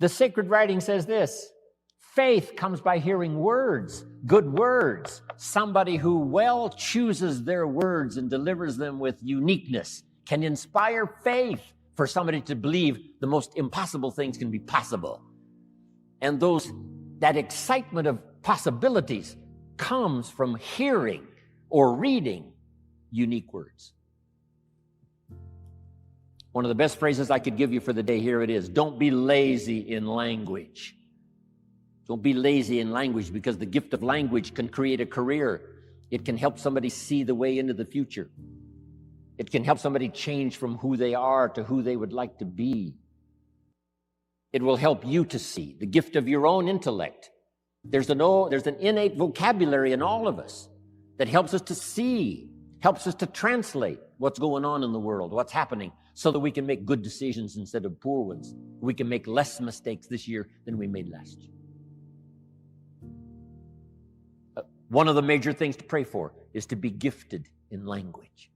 The sacred writing says this: faith comes by hearing words, good words. Somebody who well chooses their words and delivers them with uniqueness can inspire faith for somebody to believe the most impossible things can be possible. And that excitement of possibilities comes from hearing or reading unique words. One of the best phrases I could give you for the day, here it is: don't be lazy in language. Don't be lazy in language, because the gift of language can create a career. It can help somebody see the way into the future. It can help somebody change from who they are to who they would like to be. It will help you to see the gift of your own intellect. There's an innate vocabulary in all of us that helps us to see, helps us to translate what's going on in the world, what's happening, so that we can make good decisions instead of poor ones. We can make less mistakes this year than we made last year. One of the major things to pray for is to be gifted in language,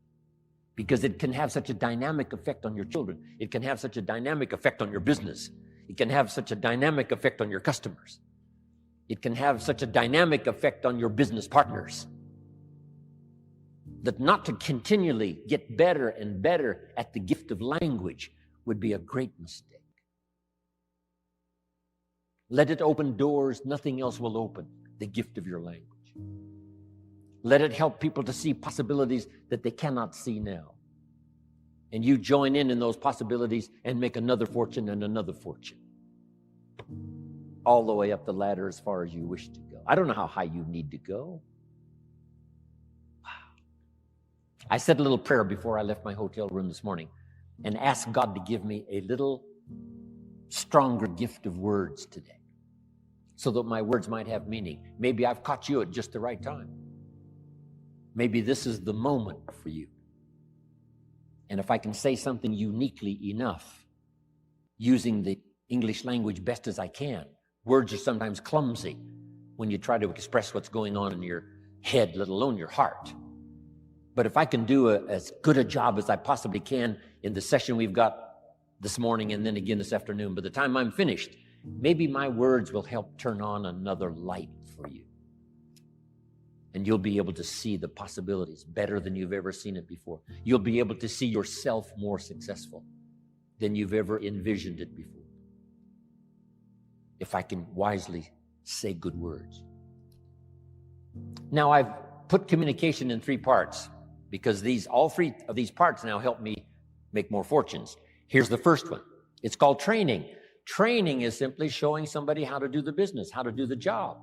because it can have such a dynamic effect on your children. It can have such a dynamic effect on your business. It can have such a dynamic effect on your customers. It can have such a dynamic effect on your business partners, that not to continually get better and better at the gift of language would be a great mistake. Let it open doors nothing else will open, the gift of your language. Let it help people to see possibilities that they cannot see now. And you join in those possibilities and make another fortune and another fortune, all the way up the ladder as far as you wish to go. I don't know how high you need to go. I said a little prayer before I left my hotel room this morning and asked God to give me a little stronger gift of words today, so that my words might have meaning. Maybe I've caught you at just the right time. Maybe this is the moment for you. And if I can say something uniquely enough, using the English language best as I can. Words are sometimes clumsy when you try to express what's going on in your head, let alone your heart. But if I can do as good a job as I possibly can in the session we've got this morning and then again this afternoon, by the time I'm finished, maybe my words will help turn on another light for you. And you'll be able to see the possibilities better than you've ever seen it before. You'll be able to see yourself more successful than you've ever envisioned it before, if I can wisely say good words. Now, I've put communication in 3 parts, because all 3 of these parts now help me make more fortunes. Here's the first one. It's called training. Training is simply showing somebody how to do the business, how to do the job.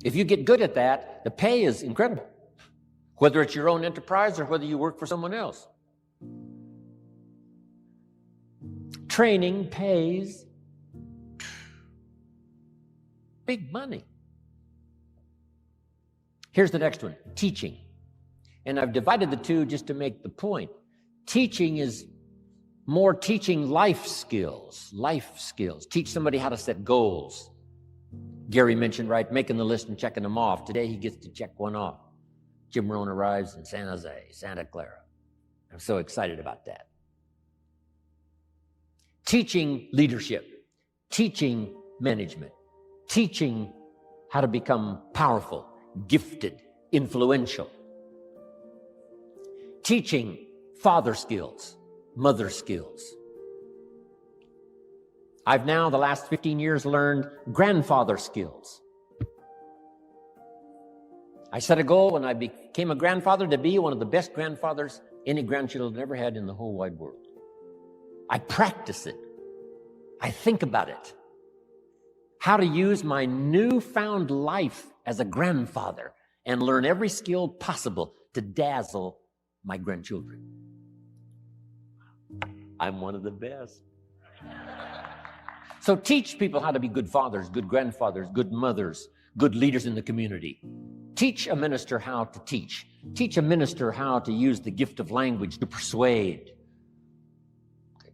If you get good at that, the pay is incredible, whether it's your own enterprise or whether you work for someone else. Training pays big money. Here's the next one, teaching. And I've divided the 2 just to make the point. Teaching is more teaching life skills. Teach somebody how to set goals. Gary mentioned, right, making the list and checking them off. Today he gets to check one off. Jim Rohn arrives in San Jose, Santa Clara. I'm so excited about that. Teaching leadership, teaching management, teaching how to become powerful, gifted, influential. Teaching father skills, mother skills. I've now, the last 15 years, learned grandfather skills. I set a goal when I became a grandfather to be one of the best grandfathers any grandchildren ever had in the whole wide world. I practice it. I think about it. How to use my newfound life as a grandfather and learn every skill possible to dazzle my grandchildren. I'm one of the best. So teach people how to be good fathers, good grandfathers, good mothers, good leaders in the community. Teach a minister how to teach. Teach a minister how to use the gift of language to persuade. Okay.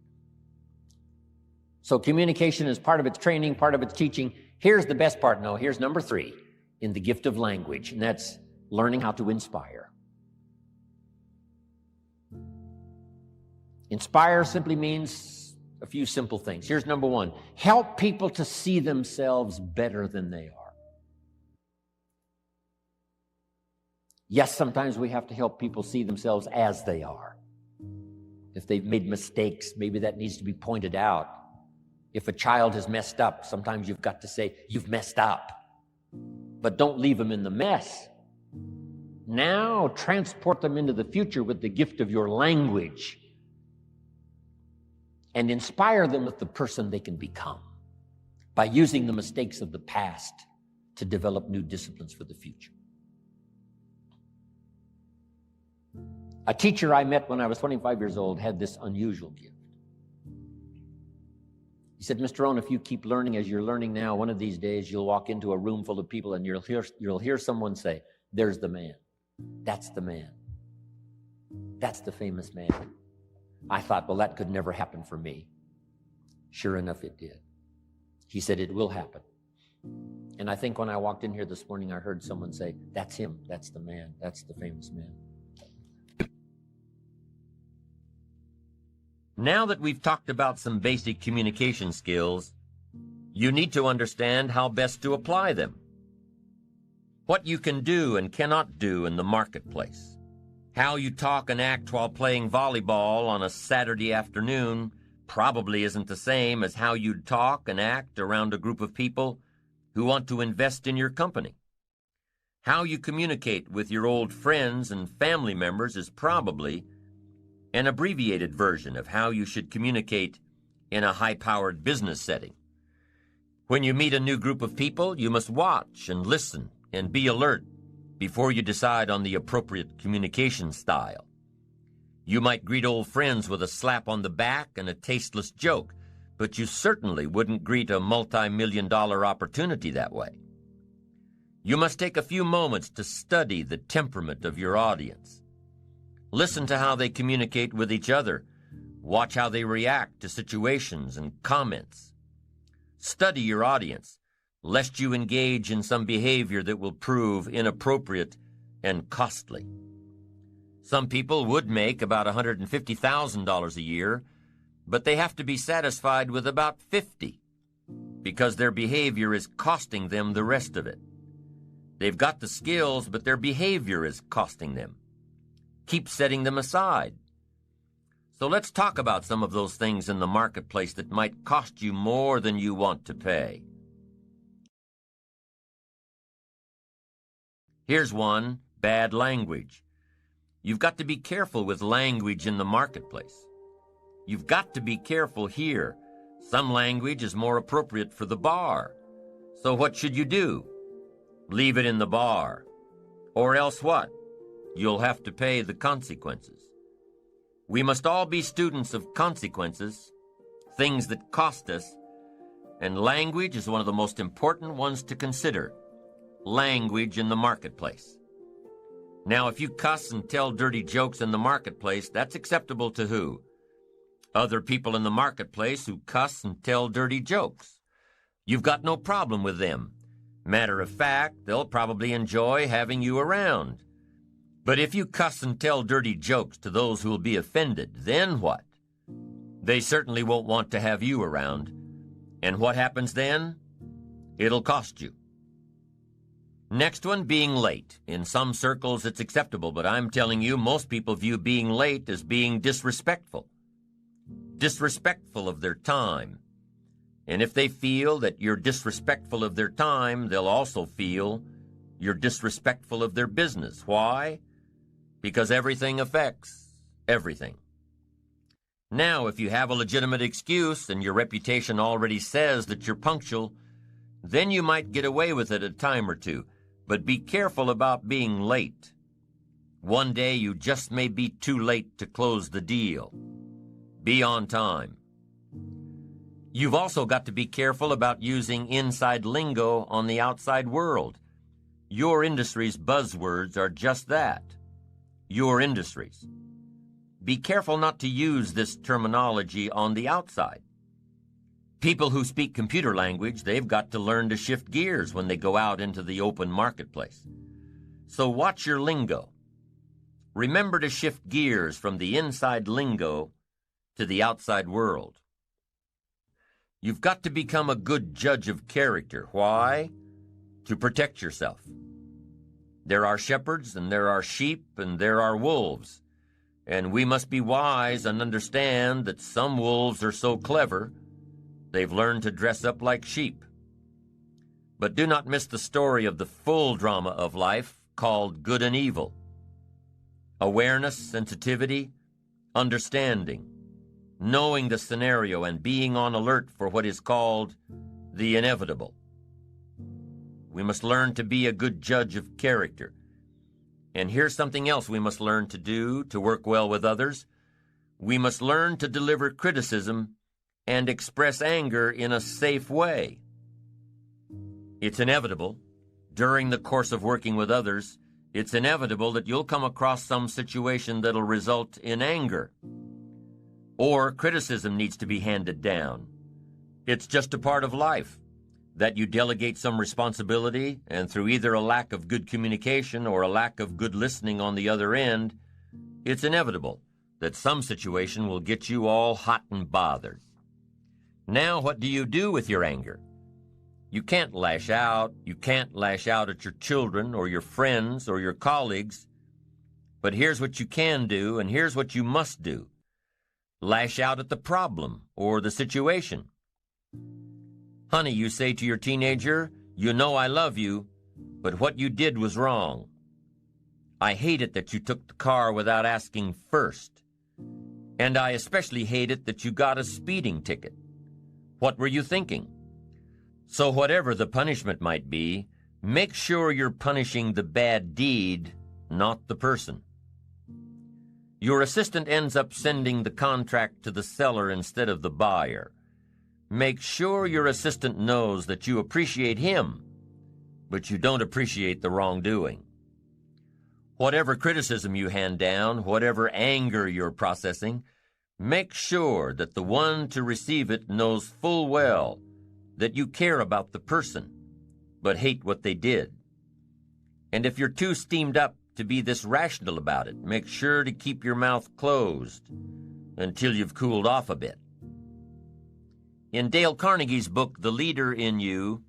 So communication is part of its training, part of its teaching. Here's the best part. No, here's number 3 in the gift of language, and that's learning how to inspire. Inspire simply means a few simple things. Here's number one. Help people to see themselves better than they are. Yes, sometimes we have to help people see themselves as they are. If they've made mistakes, maybe that needs to be pointed out. If a child has messed up, sometimes you've got to say, you've messed up. But don't leave them in the mess. Now transport them into the future with the gift of your language and inspire them with the person they can become by using the mistakes of the past to develop new disciplines for the future. A teacher I met when I was 25 years old had this unusual gift. He said, Mr. Rohn, if you keep learning as you're learning now, one of these days you'll walk into a room full of people and you'll hear someone say, there's the man. That's the man. That's the famous man. I thought, well, that could never happen for me. Sure enough, it did. He said, it will happen. And I think when I walked in here this morning, I heard someone say, that's him. That's the man. That's the famous man. Now that we've talked about some basic communication skills, you need to understand how best to apply them. What you can do and cannot do in the marketplace. How you talk and act while playing volleyball on a Saturday afternoon probably isn't the same as how you'd talk and act around a group of people who want to invest in your company. How you communicate with your old friends and family members is probably an abbreviated version of how you should communicate in a high-powered business setting. When you meet a new group of people, you must watch and listen and be alert before you decide on the appropriate communication style. You might greet old friends with a slap on the back and a tasteless joke, but you certainly wouldn't greet a multi-million-dollar opportunity that way. You must take a few moments to study the temperament of your audience. Listen to how they communicate with each other. Watch how they react to situations and comments. Study your audience, lest you engage in some behavior that will prove inappropriate and costly. Some people would make about $150,000 a year, but they have to be satisfied with about $50,000 because their behavior is costing them the rest of it. They've got the skills, but their behavior is costing them. Keep setting them aside. So let's talk about some of those things in the marketplace that might cost you more than you want to pay. Here's one: bad language. You've got to be careful with language in the marketplace. You've got to be careful here. Some language is more appropriate for the bar. So what should you do? Leave it in the bar. Or else what? You'll have to pay the consequences. We must all be students of consequences, things that cost us, and language is one of the most important ones to consider. Language in the marketplace. Now, if you cuss and tell dirty jokes in the marketplace, that's acceptable to who? Other people in the marketplace who cuss and tell dirty jokes. You've got no problem with them. Matter of fact, they'll probably enjoy having you around. But if you cuss and tell dirty jokes to those who will be offended, then what? They certainly won't want to have you around. And what happens then? It'll cost you. Next one, being late. In some circles it's acceptable, but I'm telling you, most people view being late as being disrespectful. Disrespectful of their time. And if they feel that you're disrespectful of their time, they'll also feel you're disrespectful of their business. Why? Because everything affects everything. Now, if you have a legitimate excuse and your reputation already says that you're punctual, then you might get away with it a time or two. But be careful about being late. One day you just may be too late to close the deal. Be on time. You've also got to be careful about using inside lingo on the outside world. Your industry's buzzwords are just that. Your industries. Be careful not to use this terminology on the outside. People who speak computer language, they've got to learn to shift gears when they go out into the open marketplace. So watch your lingo. Remember to shift gears from the inside lingo to the outside world. You've got to become a good judge of character. Why? To protect yourself. There are shepherds, and there are sheep, and there are wolves. And we must be wise and understand that some wolves are so clever, they've learned to dress up like sheep. But do not miss the story of the full drama of life called good and evil. Awareness, sensitivity, understanding, knowing the scenario and being on alert for what is called the inevitable. We must learn to be a good judge of character. And here's something else we must learn to do to work well with others. We must learn to deliver criticism and express anger in a safe way. It's inevitable, during the course of working with others, it's inevitable that you'll come across some situation that'll result in anger. Or criticism needs to be handed down. It's just a part of life, that you delegate some responsibility, and through either a lack of good communication or a lack of good listening on the other end, it's inevitable that some situation will get you all hot and bothered. Now, what do you do with your anger? You can't lash out. You can't lash out at your children or your friends or your colleagues. But here's what you can do, and here's what you must do. Lash out at the problem or the situation. Honey, you say to your teenager, you know I love you, but what you did was wrong. I hate it that you took the car without asking first. And I especially hate it that you got a speeding ticket. What were you thinking? So whatever the punishment might be, make sure you're punishing the bad deed, not the person. Your assistant ends up sending the contract to the seller instead of the buyer. Make sure your assistant knows that you appreciate him, but you don't appreciate the wrongdoing. Whatever criticism you hand down, whatever anger you're processing, make sure that the one to receive it knows full well that you care about the person, but hate what they did. And if you're too steamed up to be this rational about it, make sure to keep your mouth closed until you've cooled off a bit. In Dale Carnegie's book, The Leader in You,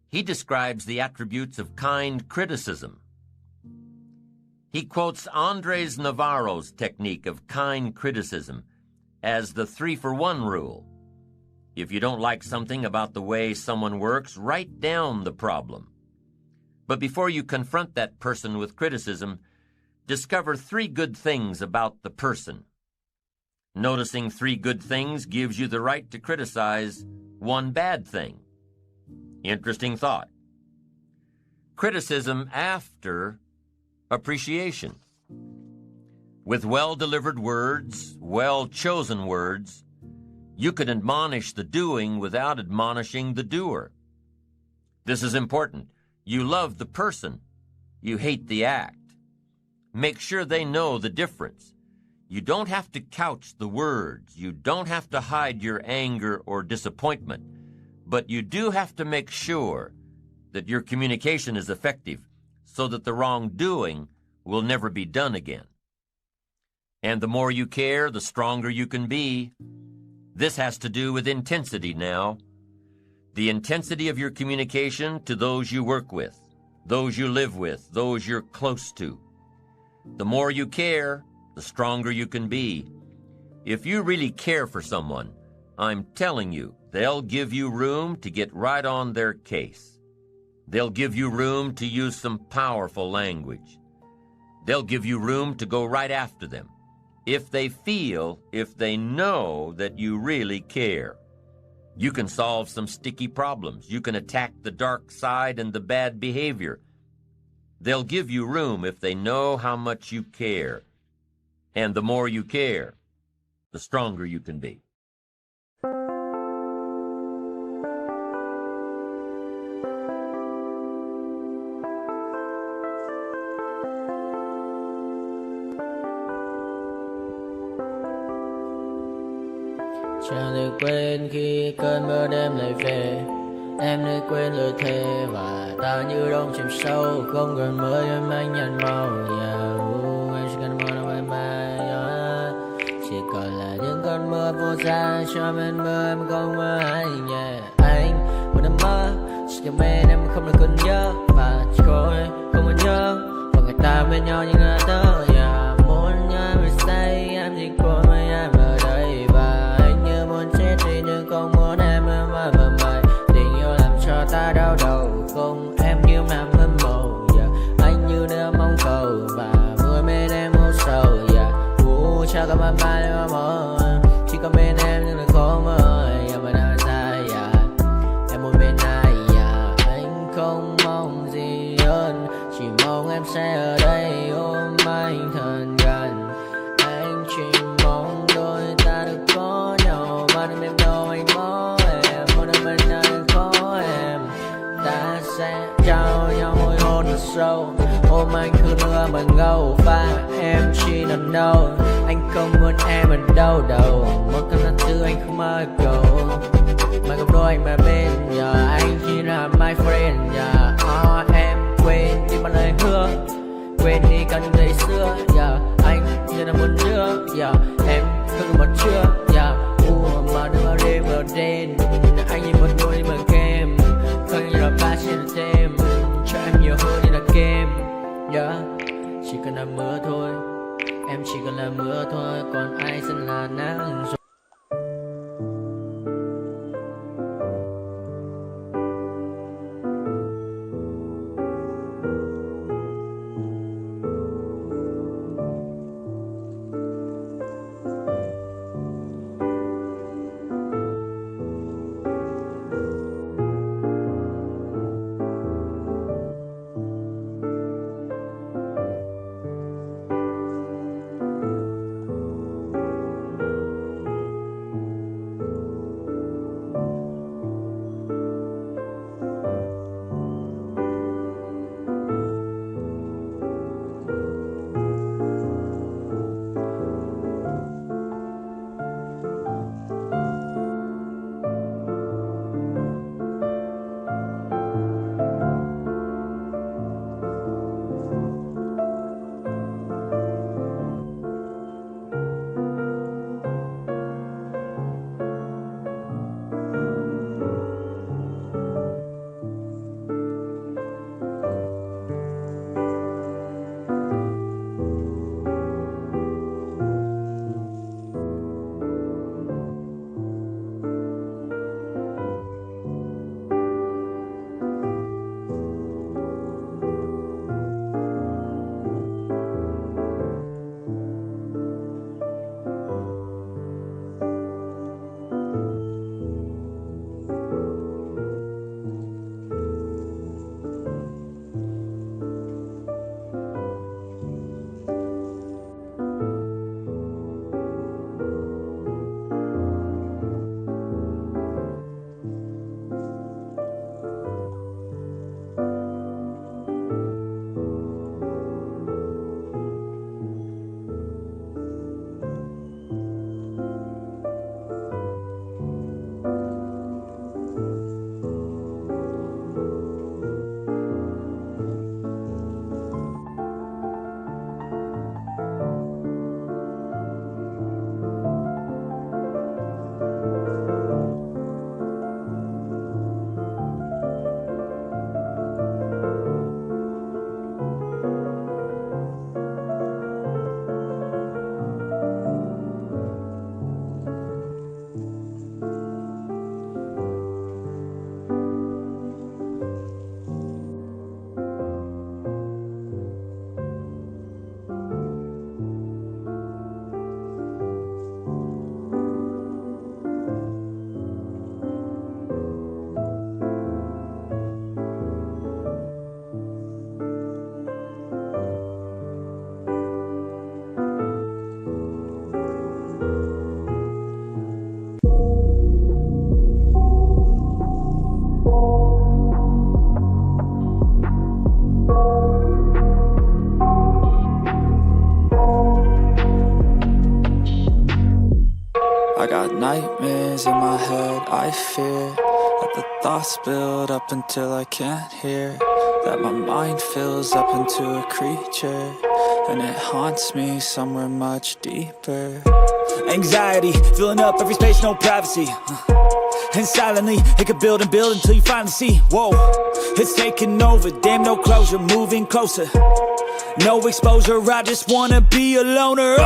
he describes the attributes of kind criticism. He quotes Andres Navarro's technique of kind criticism as the 3-for-1 rule. If you don't like something about the way someone works, write down the problem. But before you confront that person with criticism, discover 3 good things about the person. Noticing 3 good things gives you the right to criticize 1 bad thing. Interesting thought. Criticism after appreciation. With well-delivered words, well-chosen words, you can admonish the doing without admonishing the doer. This is important. You love the person. You hate the act. Make sure they know the difference. You don't have to couch the words. You don't have to hide your anger or disappointment. But you do have to make sure that your communication is effective so that the wrongdoing will never be done again. And the more you care, the stronger you can be. This has to do with intensity now. The intensity of your communication to those you work with, those you live with, those you're close to. The more you care, the stronger you can be. If you really care for someone, I'm telling you, they'll give you room to get right on their case. They'll give you room to use some powerful language. They'll give you room to go right after them. If they know that you really care. You can solve some sticky problems. You can attack the dark side and the bad behavior. They'll give you room if they know how much you care. And the more you care, the stronger you can be. Chẳng được quên khi cơn mưa đêm lại về. Em đã quên lời thề và ta như đông chìm sâu. Không cần mơ em anh nhận màu. Em chỉ cần mơ đâu bye bye. Chỉ còn là những cơn mưa mưa vô ra cho bên mưa em không mơ hay nhẹ anh vẫn đang mơ chỉ cần bên em không được cần nhớ và chỉ có em không muốn nhớ và người ta bên nhau như ngã tớ muốn nhớ về say em chỉ có mấy em ở đây và anh như muốn chết đi nhưng không muốn em mơ mày tình yêu làm cho ta đau đầu không em như mà mơ mộng anh như đêm mong cầu và mưa bên em âu sầu cha có mà mai em mơ chỉ có bên em nhưng là khó mơ em mà đang dài em một bên này anh không mong gì hơn chỉ mong em sẽ ở đây ôm anh thật gần anh chỉ mong đôi ta được có nhau mà đừng em đâu anh có em một đêm bên anh có em ta sẽ trao nhau môi hôn thật sâu ôm anh cứ mưa mà ngâu và em chỉ nằm đâu anh không muốn em ở đâu đâu một cơn gió thứ anh không mơ cầu mà không đôi anh mà bên nhờ anh chỉ là my friend em quên đi bao lời hứa quên đi cả những ngày xưa anh như là muốn nước em không còn chưa mà đừng bao đêm ở đêm anh như một đôi mà kem không như là ba trên thêm cho em nhiều hơn như là kem chỉ cần là mưa thôi em chỉ cần là mưa thôi còn ai sẽ là nắng rồi. Nightmares in my head, I fear that the thoughts build up until I can't hear, that my mind fills up into a creature, and it haunts me somewhere much deeper. Anxiety, filling up every space, no privacy. And silently, it could build and build until you finally see, whoa, it's taking over, damn, no closure, moving closer. No exposure, I just wanna be a loner.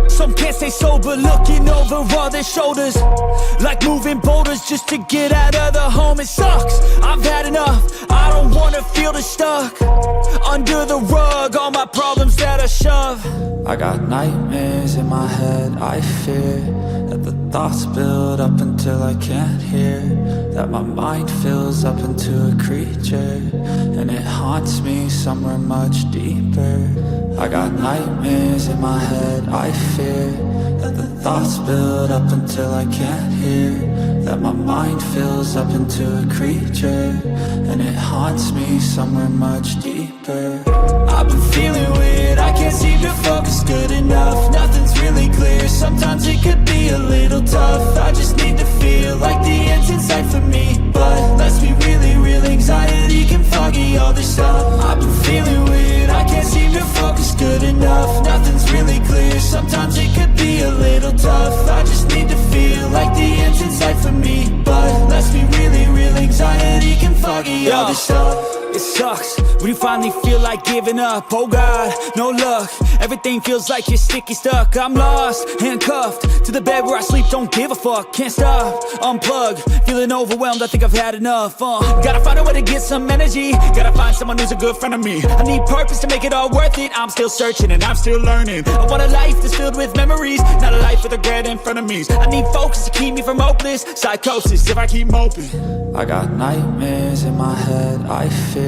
Some can't stay sober, looking over all their shoulders, like moving boulders just to get out of the home. It sucks, I've had enough, I don't wanna feel the stuck under the rug, all my problems that I shove. I got nightmares in my head, I fear that the thoughts build up until I can't hear, that my mind fills up into a creature, and it haunts me somewhere much deeper. I got nightmares in my head, I fear that the thoughts build up until I can't hear, that my mind fills up into a creature, and it haunts me somewhere much deeper. I've been feeling weird, I can't seem to focus good enough. Nothing's really clear, sometimes it could be a little tough. I just need to feel like the end's in sight for me, but let's be really real, anxiety can foggy all this stuff. I've been feeling weird, I can't seem to focus good enough. Nothing's really clear, sometimes it could be a little tough. I just need to feel like the end's in sight for me, but let's be really real, anxiety can foggy all this stuff. It sucks when you finally feel like giving up. Oh God, no luck, everything feels like you're sticky stuck. I'm lost, handcuffed to the bed where I sleep, don't give a fuck. Can't stop, unplug, feeling overwhelmed, I think I've had enough. Gotta find a way to get some energy, gotta find someone who's a good friend of me. I need purpose to make it all worth it, I'm still searching and I'm still learning. I want a life that's filled with memories, not a life with regret in front of me. I need focus to keep me from hopeless psychosis if I keep moping. I got nightmares in my head, I fear